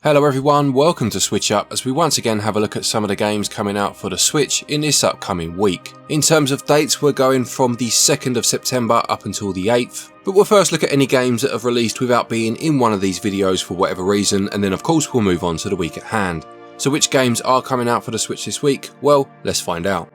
Hello everyone, welcome to SwitchUp as we once again have a look at some of the games coming out for the Switch in this upcoming week. In terms of dates, we're going from the 2nd of September up until the 8th, but we'll first look at any games that have released without being in one of these videos for whatever reason, and then of course we'll move on to the week at hand. So which games are coming out for the Switch this week? Well, let's find out.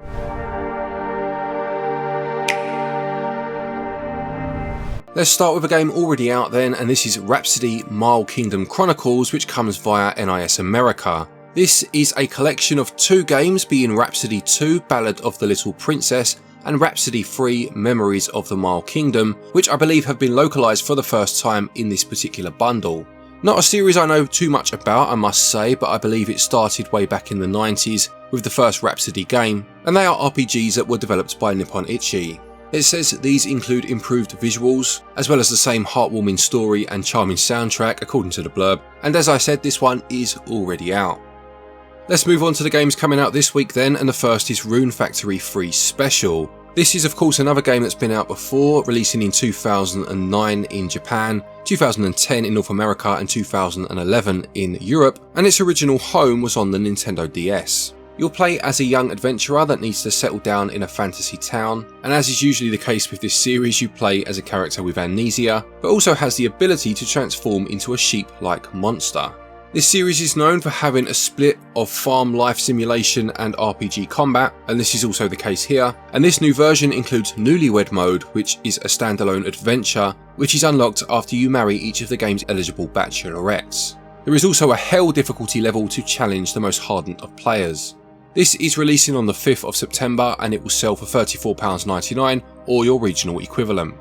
Let's start with a game already out then, and this is Rhapsody Marl Kingdom Chronicles, which comes via NIS America. This is a collection of two games, being Rhapsody 2 Ballad of the Little Princess and Rhapsody 3 Memories of the Marl Kingdom, which I believe have been localised for the first time in this particular bundle. Not a series I know too much about, I must say, but I believe it started way back in the 90s with the first Rhapsody game, and they are RPGs that were developed by Nippon Ichi. It says these include improved visuals, as well as the same heartwarming story and charming soundtrack according to the blurb, and as I said, this one is already out. Let's move on to the games coming out this week then, and the first is Rune Factory 3 Special. This is of course another game that's been out before, releasing in 2009 in Japan, 2010 in North America and 2011 in Europe, and its original home was on the Nintendo DS. You'll play as a young adventurer that needs to settle down in a fantasy town, and as is usually the case with this series, you play as a character with amnesia, but also has the ability to transform into a sheep-like monster. This series is known for having a split of farm life simulation and RPG combat, and this is also the case here, and this new version includes Newlywed Mode, which is a standalone adventure, which is unlocked after you marry each of the game's eligible bachelorettes. There is also a Hell difficulty level to challenge the most hardened of players. This is releasing on the 5th of September and it will sell for £34.99 or your regional equivalent.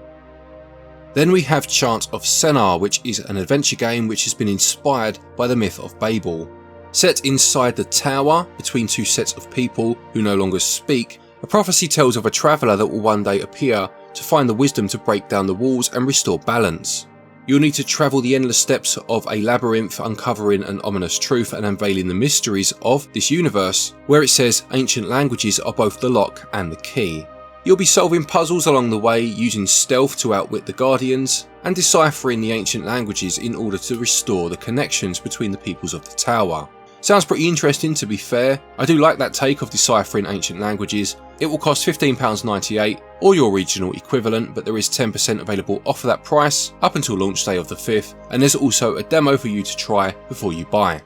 Then we have Chants of Sennaar, which is an adventure game which has been inspired by the myth of Babel. Set inside the tower, between two sets of people who no longer speak, a prophecy tells of a traveller that will one day appear to find the wisdom to break down the walls and restore balance. You'll need to travel the endless steps of a labyrinth, uncovering an ominous truth and unveiling the mysteries of this universe, where it says ancient languages are both the lock and the key. You'll be solving puzzles along the way, using stealth to outwit the Guardians, and deciphering the ancient languages in order to restore the connections between the peoples of the tower. Sounds pretty interesting, to be fair. I do like that take of deciphering ancient languages. It will cost £15.98 or your regional equivalent, but there is 10% available off of that price up until launch day of the 5th, and there's also a demo for you to try before you buy.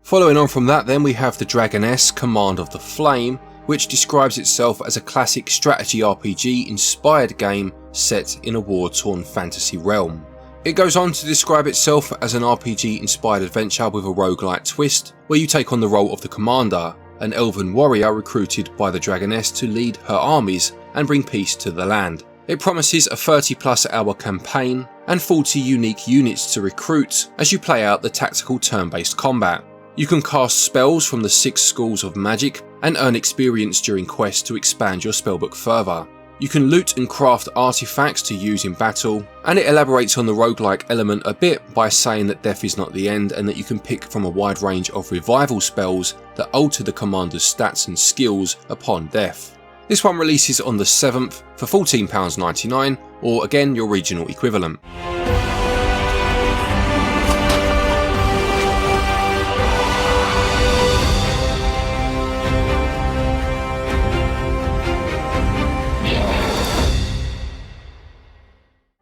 Following on from that then, we have the Dragoness Command of the Flame, which describes itself as a classic strategy RPG inspired game set in a war-torn fantasy realm. It goes on to describe itself as an RPG inspired adventure with a roguelite twist, where you take on the role of the commander, an elven warrior recruited by the Dragoness to lead her armies and bring peace to the land. It promises a 30+ hour campaign and 40 unique units to recruit as you play out the tactical turn-based combat. You can cast spells from the 6 schools of magic and earn experience during quests to expand your spellbook further. You can loot and craft artifacts to use in battle, and it elaborates on the roguelike element a bit by saying that death is not the end and that you can pick from a wide range of revival spells that alter the commander's stats and skills upon death. This one releases on the 7th for £14.99 or again your regional equivalent.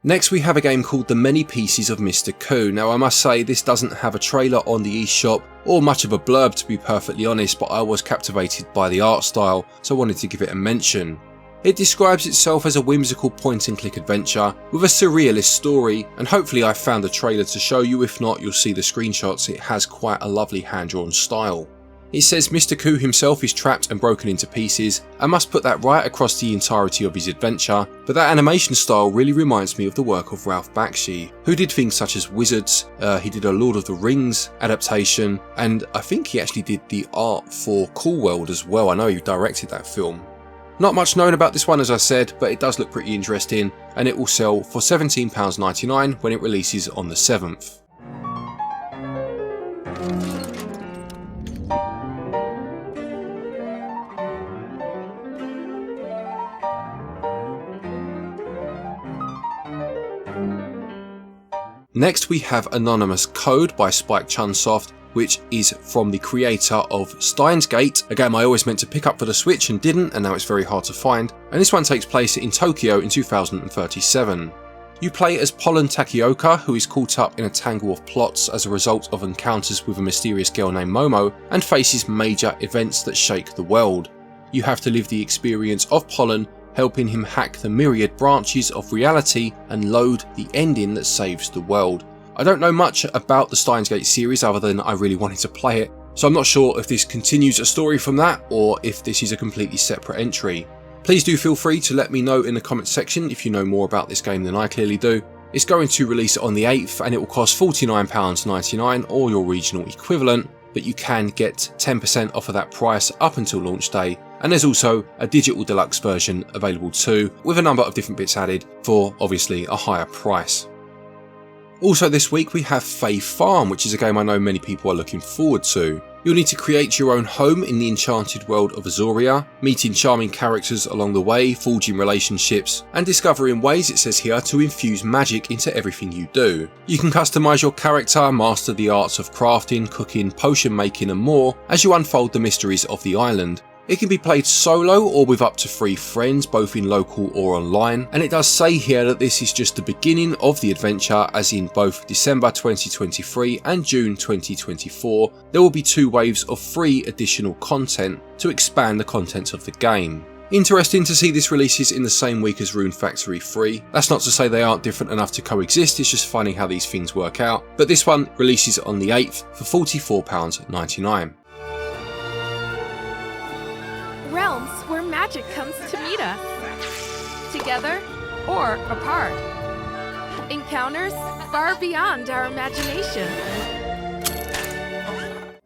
Next we have a game called The Many Pieces of Mr. Koo. Now I must say this doesn't have a trailer on the eShop or much of a blurb, to be perfectly honest, but I was captivated by the art style, so I wanted to give it a mention. It describes itself as a whimsical point and click adventure with a surrealist story, and hopefully I found a trailer to show you. If not, you'll see the screenshots. It has quite a lovely hand-drawn style. It says Mr. Koo himself is trapped and broken into pieces and must put that right across the entirety of his adventure, but that animation style really reminds me of the work of Ralph Bakshi, who did things such as Wizards, he did a Lord of the Rings adaptation, and I think he actually did the art for Cool World as well. I know he directed that film. Not much known about this one, as I said, but it does look pretty interesting, and it will sell for £17.99 when it releases on the 7th. Next we have Anonymous Code by Spike Chunsoft, which is from the creator of Steins Gate, a game I always meant to pick up for the Switch and didn't, and now it's very hard to find, and this one takes place in Tokyo in 2037. You play as Pollen Takioka, who is caught up in a tangle of plots as a result of encounters with a mysterious girl named Momo, and faces major events that shake the world. You have to live the experience of Pollen, helping him hack the myriad branches of reality and load the ending that saves the world. I don't know much about the Steins Gate series other than I really wanted to play it, so I'm not sure if this continues a story from that or if this is a completely separate entry. Please do feel free to let me know in the comments section if you know more about this game than I clearly do. It's going to release on the 8th and it will cost £49.99 or your regional equivalent, but you can get 10% off of that price up until launch day, and there's also a digital deluxe version available too, with a number of different bits added for obviously a higher price. Also this week we have Fae Farm, which is a game I know many people are looking forward to. You'll need to create your own home in the enchanted world of Azuria, meeting charming characters along the way, forging relationships, and discovering ways, it says here, to infuse magic into everything you do. You can customise your character, master the arts of crafting, cooking, potion making and more as you unfold the mysteries of the island. It can be played solo or with up to 3 friends, both in local or online, and it does say here that this is just the beginning of the adventure, as in both December 2023 and June 2024 there will be 2 waves of free additional content to expand the contents of the game. Interesting to see this releases in the same week as Rune Factory 3. That's not to say they aren't different enough to coexist, it's just funny how these things work out, but this one releases on the 8th for £44.99. Realms where magic comes to meet us, together or apart. Encounters far beyond our imagination.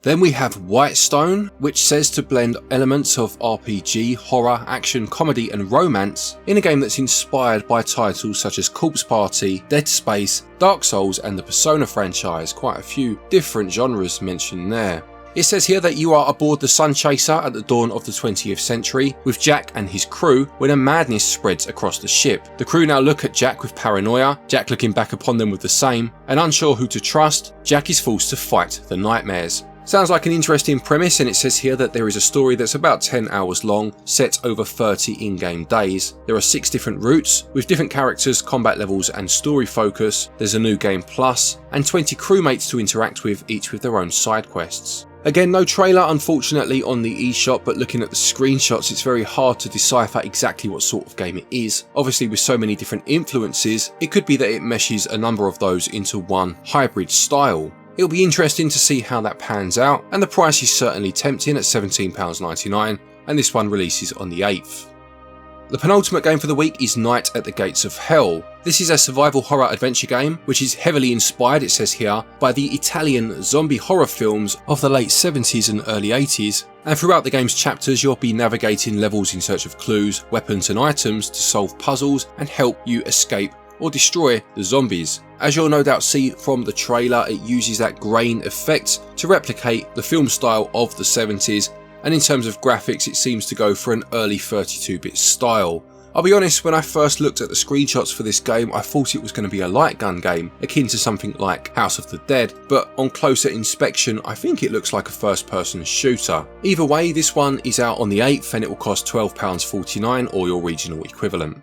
Then we have Whitestone, which says to blend elements of RPG, horror, action, comedy and romance in a game that's inspired by titles such as Corpse Party, Dead Space, Dark Souls and the Persona franchise. Quite a few different genres mentioned there. It says here that you are aboard the Sun Chaser at the dawn of the 20th century with Jack and his crew when a madness spreads across the ship. The crew now look at Jack with paranoia, Jack looking back upon them with the same, and unsure who to trust, Jack is forced to fight the nightmares. Sounds like an interesting premise, and it says here that there is a story that's about 10 hours long, set over 30 in-game days. There are 6 different routes, with different characters, combat levels and story focus. There's a new game plus, and 20 crewmates to interact with, each with their own side quests. Again, no trailer unfortunately on the eShop, but looking at the screenshots it's very hard to decipher exactly what sort of game it is. Obviously with so many different influences, it could be that it meshes a number of those into one hybrid style. It'll be interesting to see how that pans out, and the price is certainly tempting at £17.99, and this one releases on the 8th. The penultimate game for the week is Night at the Gates of Hell. This is a survival horror adventure game which is heavily inspired, it says here, by the Italian zombie horror films of the late 70s and early 80s, and throughout the game's chapters you'll be navigating levels in search of clues, weapons and items to solve puzzles and help you escape or destroy the zombies. As you'll no doubt see from the trailer, it uses that grain effect to replicate the film style of the 70s, and in terms of graphics it seems to go for an early 32-bit style. I'll be honest, when I first looked at the screenshots for this game I thought it was going to be a light gun game akin to something like House of the Dead, but on closer inspection I think it looks like a first person shooter. Either way, this one is out on the 8th and it will cost £12.49 or your regional equivalent.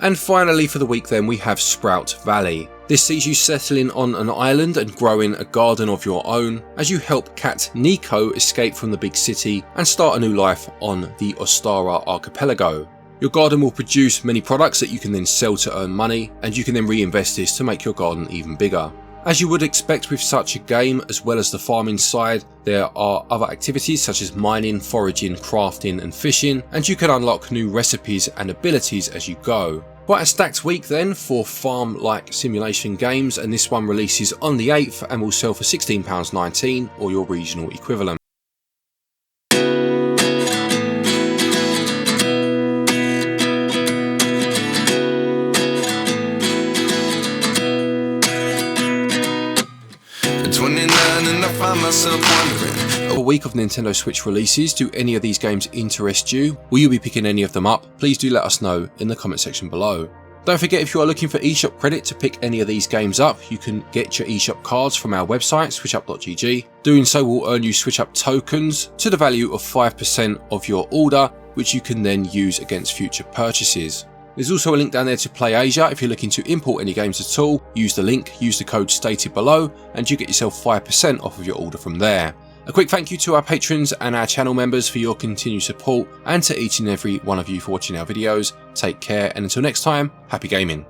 And finally for the week then we have Sprout Valley. This sees you settling on an island and growing a garden of your own as you help cat Nico escape from the big city and start a new life on the Ostara archipelago. Your garden will produce many products that you can then sell to earn money, and you can then reinvest this to make your garden even bigger. As you would expect with such a game, as well as the farming side, there are other activities such as mining, foraging, crafting and fishing, and you can unlock new recipes and abilities as you go. Quite a stacked week then for farm-like simulation games, and this one releases on the 8th and will sell for £16.19 or your regional equivalent. of Nintendo Switch releases. Do any of these games interest you? Will you be picking any of them up? Please do let us know in the comment section below. Don't forget, if you are looking for eShop credit to pick any of these games up, you can get your eShop cards from our website, switchup.gg. Doing so will earn you SwitchUp tokens to the value of 5% of your order, which you can then use against future purchases. There's also a link down there to PlayAsia. If you're looking to import any games at all, use the link, use the code stated below, and you get yourself 5% off of your order from there. A quick thank you to our patrons and our channel members for your continued support, and to each and every one of you for watching our videos. Take care, and until next time, happy gaming.